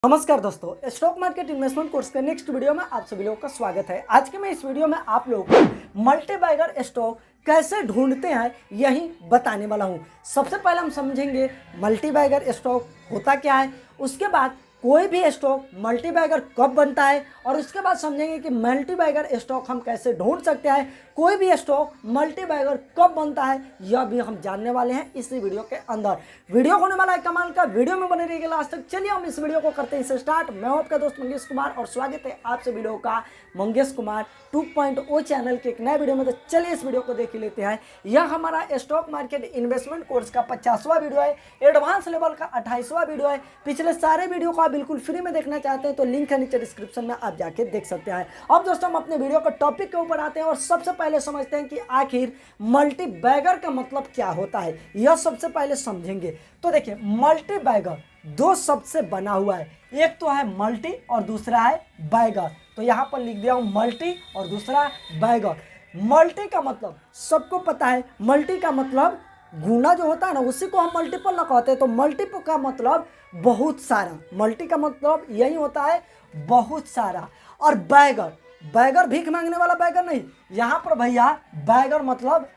नमस्कार दोस्तों, stock market investment course के नेक्स्ट वीडियो में आप सभी लोगों का स्वागत है। आज के मैं इस वीडियो में आप लोगों को मल्टीबैगर स्टॉक कैसे ढूंढते हैं यही बताने वाला हूं। सबसे पहले हम समझेंगे मल्टीबैगर स्टॉक होता क्या है, उसके बाद कोई भी स्टॉक मल्टीबैगर कब बनता है और उसके बाद समझेंगे कि मल्टीबैगर स्टॉक हम कैसे ढूंढ सकते हैं, कोई भी स्टॉक मल्टीबैगर कब बनता है यह भी हम जानने वाले हैं इसी वीडियो के अंदर। वीडियो होने वाला है कमाल का, वीडियो में बने रहिएगा लास्ट तक। चलिए हम इस वीडियो को करते हैं इसे स्टार्ट। मैं आपका दोस्त मंगेश कुमार और स्वागत है आप सभी लोगों का मंगेश कुमार 2.0 चैनल के एक नए वीडियो में। तो चलिए इस वीडियो को देख लेते हैं। यह हमारा स्टॉक मार्केट इन्वेस्टमेंट कोर्स का 50वां वीडियो है, एडवांस लेवल का 28वां वीडियो है। पिछले सारे वीडियो को आप बिल्कुल फ्री में देखना चाहते हैं तो लिंक है नीचे डिस्क्रिप्शन में, आप जाके देख सकते हैं। अब दोस्तों हम अपने वीडियो के टॉपिक के ऊपर आते हैं और सबसे पहले समझते हैं कि आखिर मल्टीबैगर का मतलब क्या होता है, यह सबसे पहले समझेंगे। तो देखिए, मल्टीबैगर दो शब्द से बना हुआ है, एक तो है मल्टी और दूसरा है बैगर। तो यहां पर लिख दिया हूं मल्टी और दूसरा बैगर। मल्टी का मतलब सबको पता है, मल्टी का मतलब गुना जो होता है ना, उसी को हम मल्टीपल ना कहते हैं। तो मल्टीपल का मतलब बहुत सारा, मल्टी का मतलब यही होता है बहुत सारा। और बैगर, बैगर भीख मांगने वाला बैगर नहीं, यहाँ पर भैया बैगर मतलब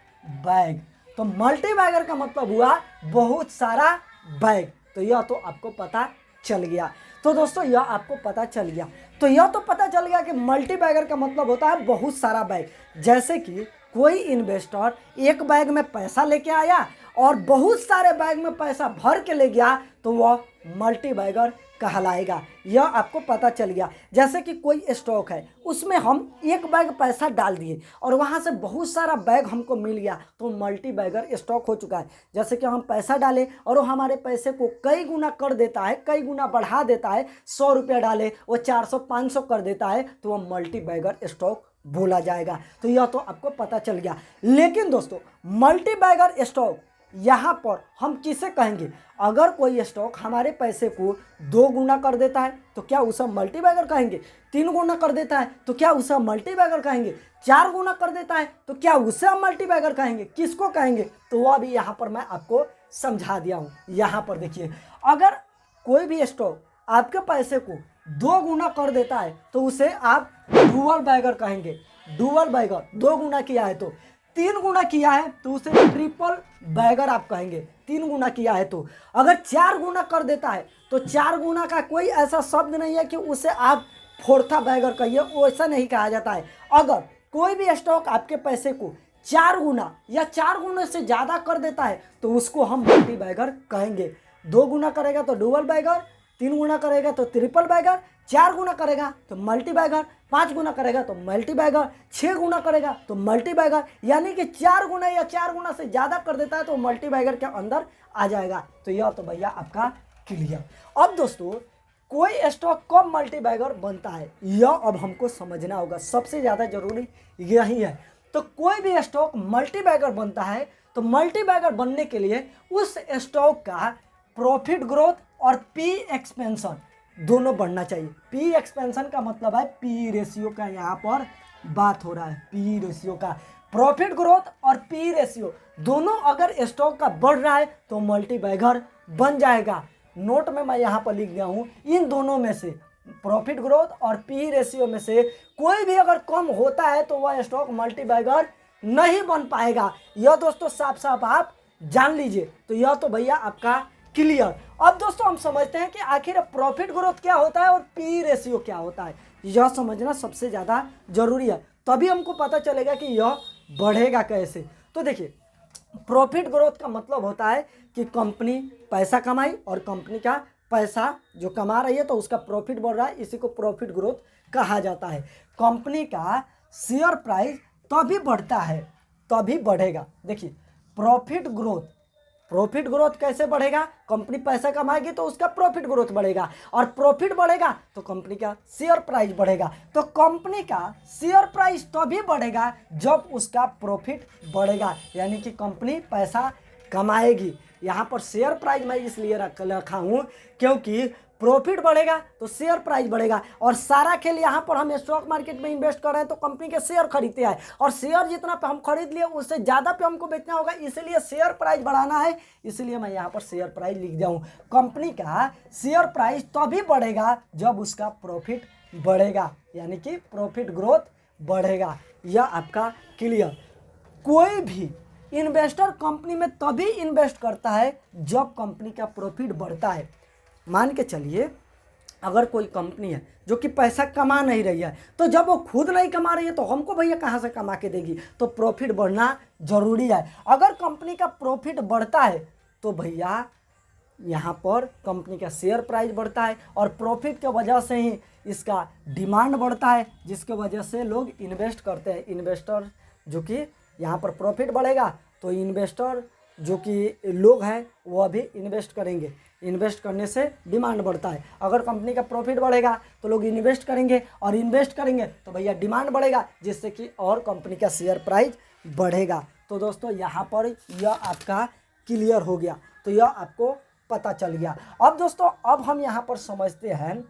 बैग। तो मल्टी बैगर का मतलब हुआ बहुत सारा बैग। तो यह तो आपको पता चल गया। तो दोस्तों यह आपको पता चल गया, तो यह तो पता चल गया कि मल्टी बैगर का मतलब होता है बहुत सारा बैग। जैसे कि कोई इन्वेस्टर एक बैग में पैसा लेके आया और बहुत सारे बैग में पैसा भर के ले गया तो वह मल्टी बैगर कहलाएगा। यह आपको पता चल गया। जैसे कि कोई स्टॉक है, उसमें हम एक बैग पैसा डाल दिए और वहाँ से बहुत सारा बैग हमको मिल गया तो मल्टी बैगर स्टॉक हो चुका है। जैसे कि हम पैसा डालें और वो हमारे पैसे को कई गुना कर देता है, कई गुना बढ़ा देता है। 100 रुपया डाले वो 400 500 कर देता है तो वह मल्टी बैगर स्टॉक बोला जाएगा। तो यह तो आपको पता चल गया। लेकिन दोस्तों मल्टीबैगर स्टॉक यहाँ पर हम किसे कहेंगे? अगर कोई स्टॉक हमारे पैसे को 2 गुना कर देता है तो क्या उसे मल्टीबैगर कहेंगे? 3 गुना कर देता है तो क्या उसे मल्टीबैगर कहेंगे? 4 गुना कर देता है तो क्या उसे हम मल्टीबैगर कहेंगे? किसको कहेंगे? तो वह भी यहाँ पर मैं आपको समझा दिया हूँ। यहाँ पर देखिए, अगर कोई भी स्टॉक आपके पैसे को 2 गुना कर देता है तो उसे आप डुअल बैगर कहेंगे। डुअल बैगर 2 गुना किया है। तो 3 गुना किया है तो उसे ट्रिपल बैगर आप कहेंगे। 3 गुना किया है तो अगर 4 गुना कर देता है तो 4 गुना का कोई ऐसा शब्द नहीं है कि उसे आप फोर्था बैगर कहिए, वैसा नहीं कहा जाता है। अगर कोई भी स्टॉक आपके पैसे को 4 गुना या 4 गुना से ज़्यादा कर देता है तो उसको हम मल्टी बैगर कहेंगे। 2 गुना करेगा तो डुअल बैगर, 3 गुना करेगा तो ट्रिपल बैगर, 4 गुना करेगा तो मल्टी बैगर, 5 गुना करेगा तो मल्टी बैगर, 6 गुना करेगा तो मल्टी बैगर। यानी कि 4 गुना या 4 गुना से ज़्यादा कर देता है तो मल्टी बैगर के अंदर आ जाएगा। तो यह तो भैया आपका क्लियर। अब दोस्तों कोई स्टॉक कब मल्टी बैगर बनता है यह अब हमको समझना होगा, सबसे ज़्यादा जरूरी यही है। तो कोई भी स्टॉक मल्टी बैगर बनता है तो मल्टी बैगर बनने के लिए उस स्टॉक का प्रॉफिट ग्रोथ और पी एक्सपेंशन दोनों बढ़ना चाहिए। पी एक्सपेंशन का मतलब है पी रेशियो का, यहाँ पर बात हो रहा है पी रेशियो का। प्रॉफिट ग्रोथ और पी रेशियो दोनों अगर स्टॉक का बढ़ रहा है तो मल्टी बैगर बन जाएगा। नोट में मैं यहाँ पर लिख गया हूँ, इन दोनों में से प्रॉफिट ग्रोथ और पी रेशियो में से कोई भी अगर कम होता है तो वह स्टॉक मल्टी बैगर नहीं बन पाएगा। यह दोस्तों साफ साफ आप जान लीजिए। तो यह तो भैया आपका क्लियर। अब दोस्तों हम समझते हैं कि आखिर प्रॉफिट ग्रोथ क्या होता है और पी रेशियो क्या होता है। यह समझना सबसे ज़्यादा जरूरी है, तभी हमको पता चलेगा कि यह बढ़ेगा कैसे। तो देखिए, प्रॉफिट ग्रोथ का मतलब होता है कि कंपनी पैसा कमाई और कंपनी का पैसा जो कमा रही है तो उसका प्रॉफिट बढ़ रहा है, इसी को प्रॉफिट ग्रोथ कहा जाता है। कंपनी का शेयर प्राइस तभी बढ़ता है, तभी बढ़ेगा। देखिए, प्रॉफिट ग्रोथ, प्रॉफिट ग्रोथ कैसे बढ़ेगा? कंपनी पैसा कमाएगी तो उसका प्रॉफिट ग्रोथ बढ़ेगा और प्रॉफिट बढ़ेगा तो कंपनी का शेयर प्राइस बढ़ेगा। तो कंपनी का शेयर प्राइस तभी बढ़ेगा जब उसका प्रॉफिट बढ़ेगा, यानी कि कंपनी पैसा कमाएगी। यहाँ पर शेयर प्राइस मैं इसलिए रखा हूँ क्योंकि प्रॉफिट बढ़ेगा तो शेयर प्राइस बढ़ेगा। और सारा खेल यहाँ पर हम स्टॉक मार्केट में इन्वेस्ट कर रहे हैं तो कंपनी के शेयर खरीदते हैं, और शेयर जितना पे हम खरीद लिए उससे ज़्यादा पे हमको बेचना होगा, इसलिए शेयर प्राइस बढ़ाना है। इसलिए मैं यहाँ पर शेयर प्राइस लिख जाऊँ। कंपनी का शेयर प्राइस तभी बढ़ेगा जब उसका प्रॉफिट बढ़ेगा, यानी कि प्रॉफिट ग्रोथ बढ़ेगा। यह आपका क्लियर। कोई भी इन्वेस्टर कंपनी में तभी इन्वेस्ट करता है जब कंपनी का प्रॉफिट बढ़ता है। मान के चलिए अगर कोई कंपनी है जो कि पैसा कमा नहीं रही है, तो जब वो खुद नहीं कमा रही है तो हमको भैया कहाँ से कमा के देगी, तो प्रॉफिट बढ़ना जरूरी है। अगर कंपनी का प्रॉफिट बढ़ता है तो भैया यहाँ पर कंपनी का शेयर प्राइस बढ़ता है, और प्रॉफिट के वजह से ही इसका डिमांड बढ़ता है, जिसके वजह से लोग इन्वेस्ट करते हैं। इन्वेस्टर जो कि यहाँ पर प्रॉफिट बढ़ेगा तो इन्वेस्टर जो कि लोग हैं वो भी इन्वेस्ट करेंगे, इन्वेस्ट करने से डिमांड बढ़ता है। अगर कंपनी का प्रॉफिट बढ़ेगा तो लोग इन्वेस्ट करेंगे, और इन्वेस्ट करेंगे तो भैया डिमांड बढ़ेगा, जिससे कि और कंपनी का शेयर प्राइस बढ़ेगा। तो दोस्तों यहाँ पर यह आपका क्लियर हो गया, तो यह आपको पता चल गया। अब दोस्तों अब हम यहाँ पर समझते हैं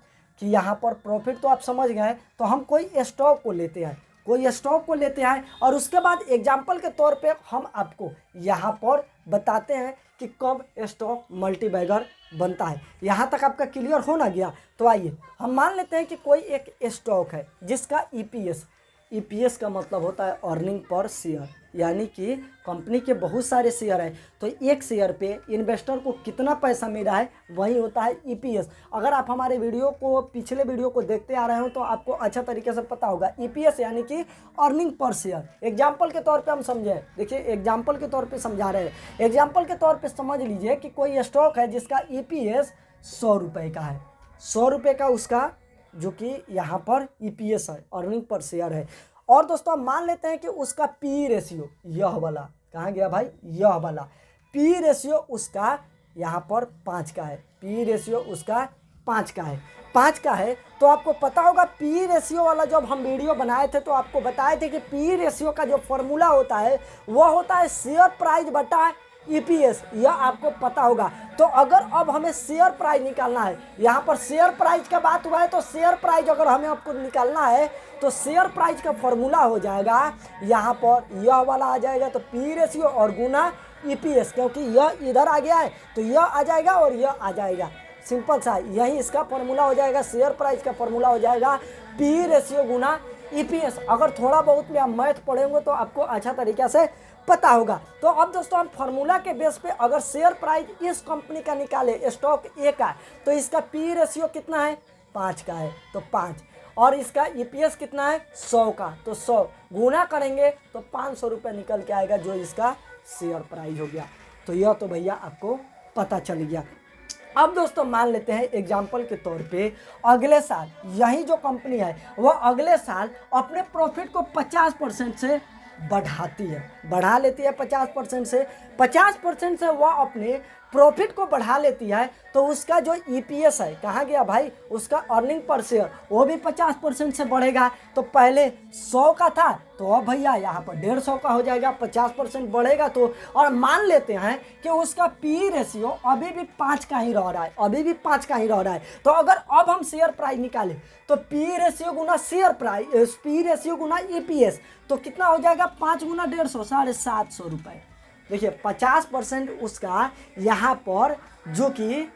कि यहाँ पर प्रॉफिट तो आप समझ गए, तो हम कोई स्टॉक को लेते हैं, कोई स्टॉक को लेते हैं, और उसके बाद एग्जाम्पल के तौर पे हम आपको यहाँ पर बताते हैं कि कब स्टॉक मल्टीबैगर बनता है। यहाँ तक आपका क्लियर हो ना गया? तो आइए हम मान लेते हैं कि कोई एक स्टॉक है जिसका ईपीएस का मतलब होता है अर्निंग पर शेयर, यानी कि कंपनी के बहुत सारे शेयर हैं, तो एक शेयर पे इन्वेस्टर को कितना पैसा मिल रहा है वही होता है ईपीएस। अगर आप हमारे पिछले वीडियो को देखते आ रहे हो तो आपको अच्छा तरीके से पता होगा। ईपीएस यानी कि अर्निंग पर शेयर। एग्जाम्पल के तौर पे हम समझें, देखिए एग्जाम्पल के तौर पे समझा रहे हैं। एग्जाम्पल के तौर पे समझ लीजिए कि कोई स्टॉक है जिसका ईपीएस 100 रुपये का है, 100 रुपये का उसका जो कि यहाँ पर ईपीएस है, अर्निंग पर शेयर है। और दोस्तों मान लेते हैं कि उसका पी रेशियो, यह वाला कहाँ गया भाई, यह वाला पी रेशियो उसका यहाँ पर 5 का है, पी रेशियो उसका 5 का है, 5 का है। तो आपको पता होगा पी रेशियो वाला जब हम वीडियो बनाए थे तो आपको बताए थे कि पी रेशियो का जो फॉर्मूला होता है वह होता है शेयर प्राइस बटा ईपीएस, यह आपको पता होगा। तो अगर अब हमें शेयर प्राइस निकालना है, यहाँ पर शेयर प्राइस का बात हुआ है, तो शेयर प्राइस अगर हमें आपको निकालना है तो शेयर प्राइस का फॉर्मूला हो जाएगा यहाँ पर यह वाला आ जाएगा, तो पी रेशियो और गुना ईपीएस, क्योंकि यह इधर आ गया है तो यह आ जाएगा और यह आ जाएगा। सिंपल सा यही इसका फॉर्मूला हो जाएगा, शेयर प्राइस का फॉर्मूला हो जाएगा पी रेशियो गुना ईपीएस। अगर थोड़ा बहुत में आप मैथ पढ़ेंगे तो आपको अच्छा तरीक़े से पता होगा। तो अब दोस्तों हम फार्मूला के बेस पे अगर शेयर प्राइस इस कंपनी का निकाले, स्टॉक ए का, तो इसका पी रेशियो कितना है, 5 का है तो 5, और इसका ईपीएस कितना है 100 का, तो 100 गुना करेंगे तो 500 रुपये निकल के आएगा, जो इसका शेयर प्राइस हो गया। तो यह तो भैया आपको पता चल गया। अब दोस्तों मान लेते हैं एग्जाम्पल के तौर पे अगले साल यही जो कंपनी है वह अगले साल अपने प्रॉफिट को 50% से बढ़ाती है, बढ़ा लेती है 50% से, 50% से वह अपने प्रॉफिट को बढ़ा लेती है, तो उसका जो ईपीएस है कहाँ गया भाई, उसका अर्निंग पर शेयर वो भी 50% से बढ़ेगा। तो पहले 100 का था तो अब भैया यहाँ पर 150 का हो जाएगा, 50% बढ़ेगा। तो और मान लेते हैं कि उसका पी रेशियो अभी भी 5 का ही रह रहा है, अभी भी 5 का ही रह रहा है। तो अगर अब हम शेयर प्राइस निकालें तो पी रेशियो गुना शेयर प्राइस, पी रेशियो गुना ईपीएस, तो कितना हो जाएगा, 5 गुना 150, 750 रुपये। देखिए 50% उसका यहाँ पर जो कि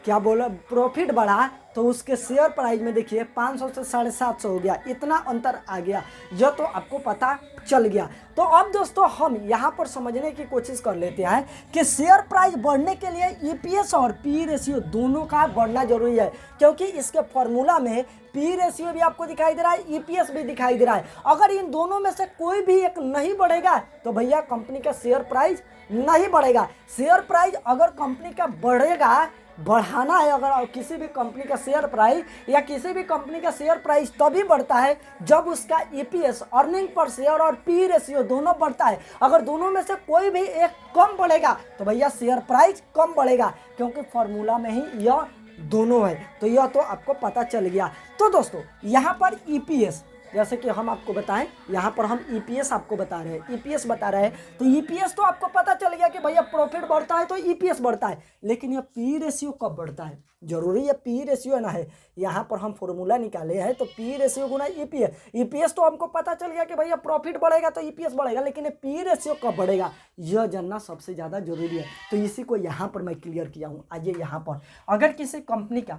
क्या बोला प्रॉफिट बढ़ा, तो उसके शेयर प्राइस में देखिए 500 से 750 हो गया, इतना अंतर आ गया, जो तो आपको पता चल गया। तो अब दोस्तों हम यहाँ पर समझने की कोशिश कर लेते हैं कि शेयर प्राइस बढ़ने के लिए ईपीएस और पी रेशियो दोनों का बढ़ना जरूरी है, क्योंकि इसके फॉर्मूला में पी रेशियो भी आपको दिखाई दे रहा है, ईपीएस भी दिखाई दे रहा है। अगर इन दोनों में से कोई भी एक नहीं बढ़ेगा तो भैया कंपनी का शेयर प्राइस नहीं बढ़ेगा। शेयर प्राइस अगर कंपनी का बढ़ेगा, बढ़ाना है अगर किसी भी कंपनी का शेयर प्राइस, या किसी भी कंपनी का शेयर प्राइस तभी बढ़ता है जब उसका ईपीएस, अर्निंग पर शेयर और पी रेशियो दोनों बढ़ता है। अगर दोनों में से कोई भी एक कम बढ़ेगा तो भैया शेयर प्राइस कम बढ़ेगा, क्योंकि फॉर्मूला में ही यह दोनों है। तो यह तो आपको पता चल गया। तो दोस्तों यहाँ पर ईपीएस जैसे कि हम आपको बताएं, यहाँ पर हम ईपीएस आपको बता रहे हैं, ईपीएस बता रहे हैं। तो ईपीएस तो आपको पता चल गया कि भैया प्रॉफिट बढ़ता है तो ईपीएस बढ़ता है, लेकिन यह पी रेशियो कब बढ़ता है, जरूरी है पी रेशियो ना है। यहाँ पर हम फॉर्मूला निकाले हैं, तो पी रेशियो गुना ईपीएस। ईपीएस तो हमको पता चल गया कि भैया प्रॉफिट बढ़ेगा तो ईपीएस बढ़ेगा, लेकिन ये पी रेशियो कब बढ़ेगा यह जानना सबसे ज़्यादा जरूरी है। तो इसी को यहाँ पर मैं क्लियर किया हूँ। आइए यहाँ पर, अगर किसी कंपनी का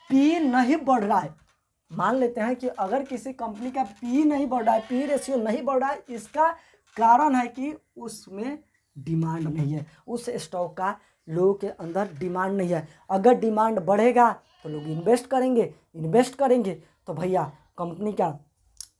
पी नहीं बढ़ रहा है, मान लेते हैं कि अगर किसी कंपनी का पी नहीं बढ़ रहा है, पी रेशियो नहीं बढ़ रहा है, इसका कारण है कि उसमें डिमांड नहीं है, उस स्टॉक का लोगों के अंदर डिमांड नहीं है। अगर डिमांड बढ़ेगा तो लोग इन्वेस्ट करेंगे, इन्वेस्ट करेंगे तो भैया कंपनी का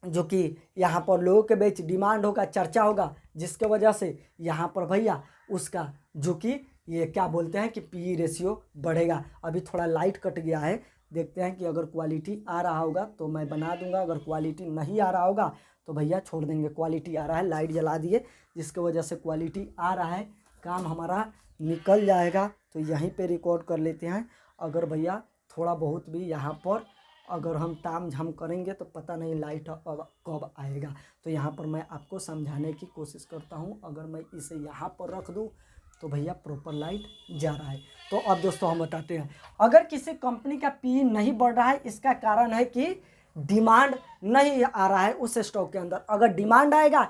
जो कि यहाँ पर लोगों के बीच डिमांड होगा, चर्चा होगा, जिसके वजह से यहाँ पर भैया उसका जो कि ये क्या बोलते हैं कि पी रेशियो बढ़ेगा। अभी थोड़ा लाइट कट गया है, देखते हैं कि अगर क्वालिटी आ रहा होगा तो मैं बना दूंगा, अगर क्वालिटी नहीं आ रहा होगा तो भैया छोड़ देंगे। क्वालिटी आ रहा है, लाइट जला दिए, जिसके वजह से क्वालिटी आ रहा है, काम हमारा निकल जाएगा। तो यहीं पे रिकॉर्ड कर लेते हैं। अगर भैया थोड़ा बहुत भी यहाँ पर अगर हम ताम झाम करेंगे तो पता नहीं लाइट अब कब आएगा। तो यहाँ पर मैं आपको समझाने की कोशिश करता हूँ। अगर मैं इसे यहाँ पर रख दूँ तो भैया प्रॉपर लाइट जा रहा है। तो अब दोस्तों हम बताते हैं, अगर किसी कंपनी का पी नहीं बढ़ रहा है, इसका कारण है कि डिमांड नहीं आ रहा है उस स्टॉक के अंदर। अगर डिमांड आएगा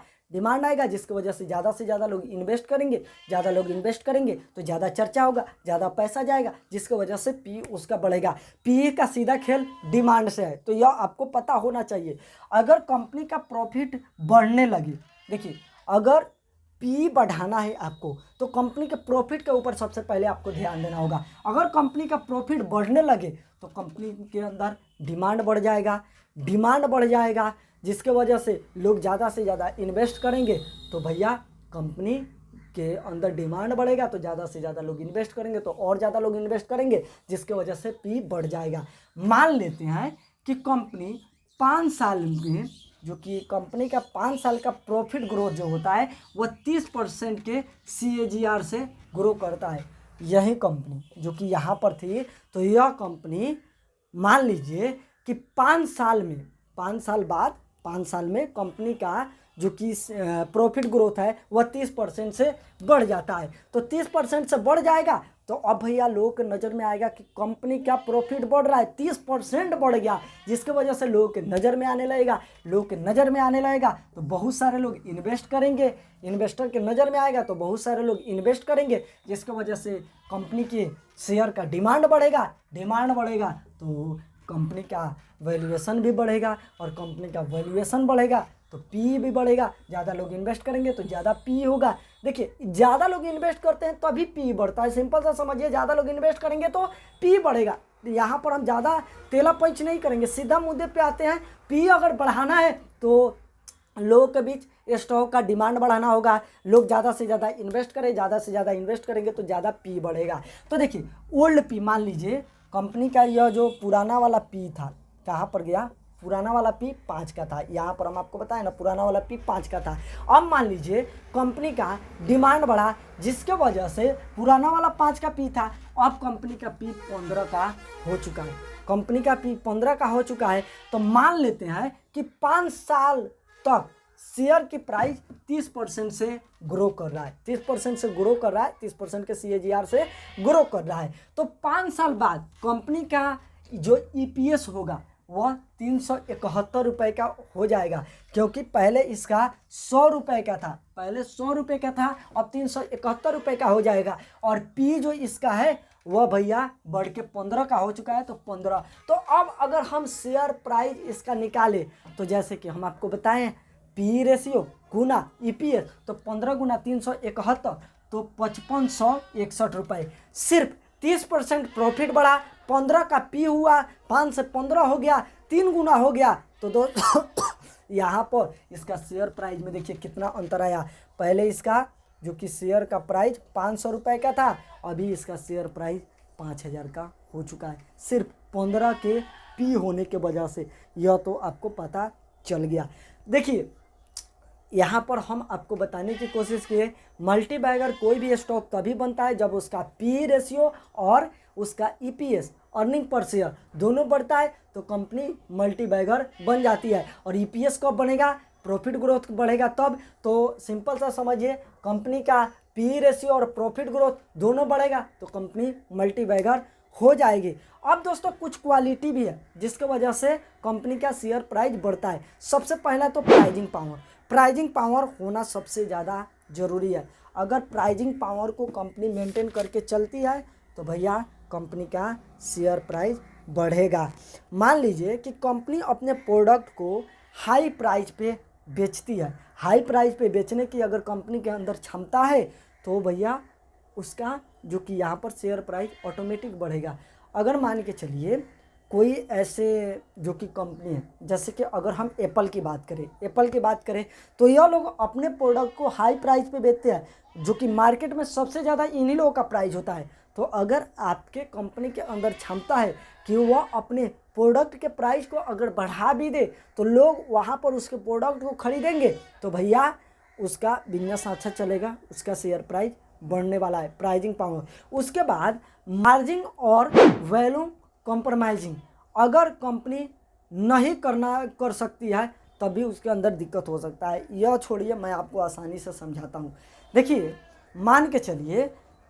जिसकी वजह से ज़्यादा लोग इन्वेस्ट करेंगे, ज़्यादा लोग इन्वेस्ट करेंगे तो ज़्यादा चर्चा होगा, ज़्यादा पैसा जाएगा, जिसकी वजह से पी उसका बढ़ेगा। पी का सीधा खेल डिमांड से है, तो यह आपको पता होना चाहिए। अगर कंपनी का प्रॉफिट बढ़ने लगे, देखिए अगर पी बढ़ाना है आपको तो कंपनी के प्रॉफिट के ऊपर सबसे पहले आपको ध्यान देना होगा। अगर कंपनी का प्रॉफिट बढ़ने लगे तो कंपनी के अंदर डिमांड बढ़ जाएगा, जिसके वजह से लोग ज़्यादा से ज़्यादा इन्वेस्ट करेंगे। तो भैया कंपनी के अंदर डिमांड बढ़ेगा तो ज़्यादा से ज़्यादा लोग इन्वेस्ट करेंगे, तो और ज़्यादा लोग इन्वेस्ट करेंगे, जिसके वजह से पी बढ़ जाएगा। मान लेते हैं कि कंपनी 5 साल में, जो कि कंपनी का 5 साल का प्रॉफिट ग्रोथ जो होता है वह 30% के CAGR से ग्रो करता है। यही कंपनी जो कि यहाँ पर थी, तो यह कंपनी मान लीजिए कि 5 साल में कंपनी का जो कि प्रॉफिट ग्रोथ है वह 30% से बढ़ जाता है। तो 30% से बढ़ जाएगा तो अब भैया लोगों के नज़र में आएगा कि कंपनी का प्रॉफिट बढ़ रहा है, 30% बढ़ गया, जिसकी वजह से लोगों के नज़र में आने लगेगा। तो बहुत सारे लोग इन्वेस्ट करेंगे, इन्वेस्टर के नज़र में आएगा तो बहुत सारे लोग इन्वेस्ट करेंगे, जिसकी वजह से कंपनी के शेयर का डिमांड बढ़ेगा तो कंपनी का वैल्यूएशन भी बढ़ेगा, और कंपनी का वैल्यूएशन बढ़ेगा तो पी भी बढ़ेगा। ज़्यादा लोग इन्वेस्ट करेंगे तो ज़्यादा पी होगा। देखिए ज़्यादा लोग इन्वेस्ट करते हैं तभी पी बढ़ता है, सिंपल सा समझिए, ज़्यादा लोग इन्वेस्ट करेंगे तो पी बढ़ेगा। यहाँ पर हम ज़्यादा तेला पंच नहीं करेंगे, सीधा मुद्दे पे आते हैं। पी अगर बढ़ाना है तो लोगों के बीच स्टॉक का डिमांड बढ़ाना होगा, लोग ज़्यादा से ज़्यादा इन्वेस्ट करेंगे तो ज़्यादा पी बढ़ेगा। तो देखिए ओल्ड पी, मान लीजिए कंपनी का यह जो पुराना वाला पी था, कहाँ पर गया, पुराना वाला पी 5 का था, यहाँ पर हम आपको बताएं ना, पुराना वाला पी 5 का था। अब मान लीजिए कंपनी का डिमांड बढ़ा, जिसके वजह से पुराना वाला 5 का पी था, अब कंपनी का पी 15 का हो चुका है। तो मान लेते हैं कि 5 साल तक शेयर की प्राइस 30% से ग्रो कर रहा है, 30% के CAGR से ग्रो कर रहा है। तो 5 साल बाद कंपनी का जो EPS होगा वह 371 रुपये का हो जाएगा, क्योंकि पहले इसका 100 रुपये का था, अब 371 रुपये का हो जाएगा। और पी जो इसका है वह भैया बढ़ के 15 का हो चुका है, तो 15। तो अब अगर हम शेयर प्राइस इसका निकालें तो जैसे कि हम आपको बताएं, पी रेशियो गुना EPS, तो 15 गुना 371 तो 5561 रुपये। सिर्फ 30% प्रॉफिट बढ़ा, 15 का पी हुआ, 5 से 15 हो गया, 3 गुना हो गया। तो दोस्तों यहाँ पर इसका शेयर प्राइस में देखिए कितना अंतर आया। पहले इसका जो कि शेयर का प्राइस 500 रुपये का था, अभी इसका शेयर प्राइस 5000 का हो चुका है, सिर्फ 15 के पी होने के वजह से। यह तो आपको पता चल गया। देखिए यहाँ पर हम आपको बताने की कोशिश किए, मल्टीबैगर कोई भी स्टॉक तभी बनता है जब उसका पी रेशियो और उसका EPS अर्निंग पर शेयर दोनों बढ़ता है तो कंपनी मल्टीबैगर बन जाती है। और ईपीएस कब बनेगा, प्रॉफिट ग्रोथ बढ़ेगा तब। तो सिंपल सा समझिए, कंपनी का पी रेशियो और प्रॉफिट ग्रोथ दोनों बढ़ेगा तो कंपनी मल्टीबैगर हो जाएगी। अब दोस्तों कुछ क्वालिटी भी है जिसकी वजह से कंपनी का शेयर प्राइस बढ़ता है। सबसे पहला तो प्राइजिंग पावर। प्राइजिंग पावर होना सबसे ज़्यादा ज़रूरी है। अगर प्राइजिंग पावर को कंपनी मेंटेन करके चलती है तो भैया कंपनी का शेयर प्राइस बढ़ेगा। मान लीजिए कि कंपनी अपने प्रोडक्ट को हाई प्राइस पे बेचती है, हाई प्राइस पे बेचने की अगर कंपनी के अंदर क्षमता है तो भैया उसका जो कि यहाँ पर शेयर प्राइस ऑटोमेटिक बढ़ेगा। अगर मान के चलिए कोई ऐसे जो कि कंपनी है, जैसे कि अगर हम एप्पल की बात करें तो यह लोग अपने प्रोडक्ट को हाई प्राइस पे बेचते हैं जो कि मार्केट में सबसे ज़्यादा इन्हीं लोगों का प्राइस होता है। तो अगर आपके कंपनी के अंदर क्षमता है कि वह अपने प्रोडक्ट के प्राइस को अगर बढ़ा भी दे तो लोग वहाँ पर उसके प्रोडक्ट को खरीदेंगे तो भैया उसका बिजनेस अच्छा चलेगा, उसका शेयर प्राइस बढ़ने वाला है। Pricing power. उसके बाद मार्जिन और वैल्यू कॉम्प्रोमाइजिंग। अगर कंपनी नहीं कर सकती है तभी उसके अंदर दिक्कत हो सकता है। यह छोड़िए, मैं आपको आसानी से समझाता हूँ। देखिए, मान के चलिए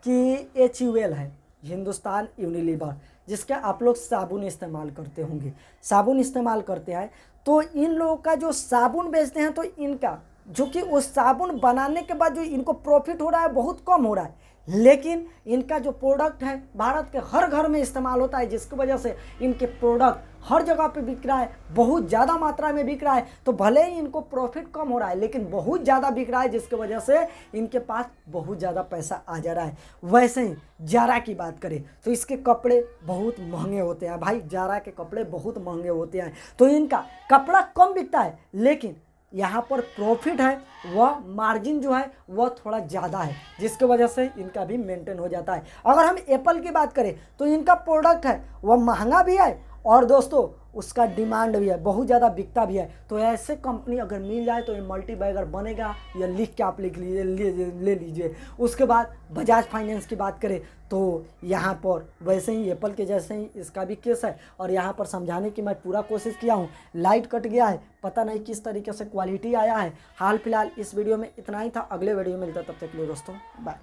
कि HUL है, हिंदुस्तान यूनिलीवर, जिसका आप लोग साबुन इस्तेमाल करते होंगे, साबुन इस्तेमाल करते हैं। तो इन लोगों का जो साबुन बेचते हैं तो इनका जो कि उस साबुन बनाने के बाद जो इनको प्रॉफिट हो रहा है बहुत कम हो रहा है, लेकिन इनका जो प्रोडक्ट है भारत के हर घर में इस्तेमाल होता है, जिसकी वजह से इनके प्रोडक्ट हर जगह पे बिक रहा है, बहुत ज़्यादा मात्रा में बिक रहा है। तो भले ही इनको प्रॉफिट कम हो रहा है लेकिन बहुत ज़्यादा बिक रहा है, जिसकी वजह से इनके पास बहुत ज़्यादा पैसा आ जा रहा है। वैसे ही जारा की बात करें तो इसके कपड़े बहुत महंगे होते हैं भाई, जारा के कपड़े बहुत महंगे होते हैं। तो इनका कपड़ा कम बिकता है लेकिन यहाँ पर प्रॉफिट है, वह मार्जिन जो है वह थोड़ा ज़्यादा है, जिसकी वजह से इनका भी मेंटेन हो जाता है। अगर हम एप्पल की बात करें तो इनका प्रोडक्ट है वह महंगा भी है और दोस्तों उसका डिमांड भी है, बहुत ज़्यादा बिकता भी है। तो ऐसे कंपनी अगर मिल जाए तो ये मल्टीबैगर बनेगा, या लिख के आप लिख लीजिए, ले लीजिए। उसके बाद बजाज फाइनेंस की बात करें तो यहाँ पर वैसे ही एप्पल के जैसे ही इसका भी केस है। और यहाँ पर समझाने की मैं पूरा कोशिश किया हूँ, लाइट कट गया है, पता नहीं किस तरीके से क्वालिटी आया है। हाल फिलहाल इस वीडियो में इतना ही था, अगले वीडियो में मिलता है, तब तक के लिए दोस्तों बाय।